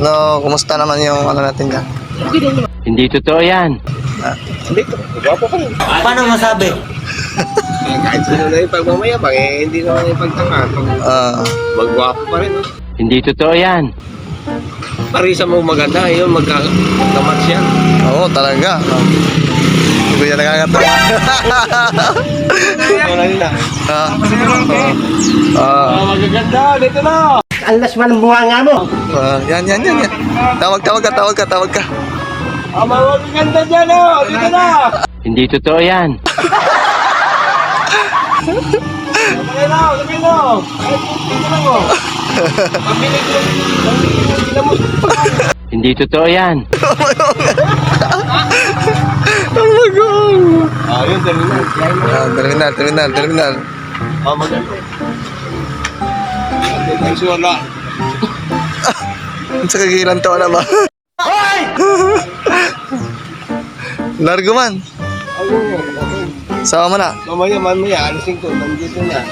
Ano, kumusta naman yung ano natin dyan? Hindi totoo yan. Hindi, gwapo pa rin. Paano masabi? Kahit sino na yung pagmamayabang, hindi naman yung pagtangan. Magwapo pa rin, no? Hindi totoo yan. Parisa mo maganda, yun, magkamatch yan. Oo, talaga. Hindi ko yan nakakatawa. Wala nila. Magaganda, dito na. Alas man ang bunga nga mo. Yan. Tawag ka. Magaganda dyan, no? Dito na! Hindi totoo yan. Lagay na! Dito na mo! Pamilig mo! Hindi totoo yan. Oh my God! Yun, Terminal. maganda. Ay, wala. Sa kagilan to na ba? Largo man. Sama mo na. Mamaya, alisin ko. Nandito na.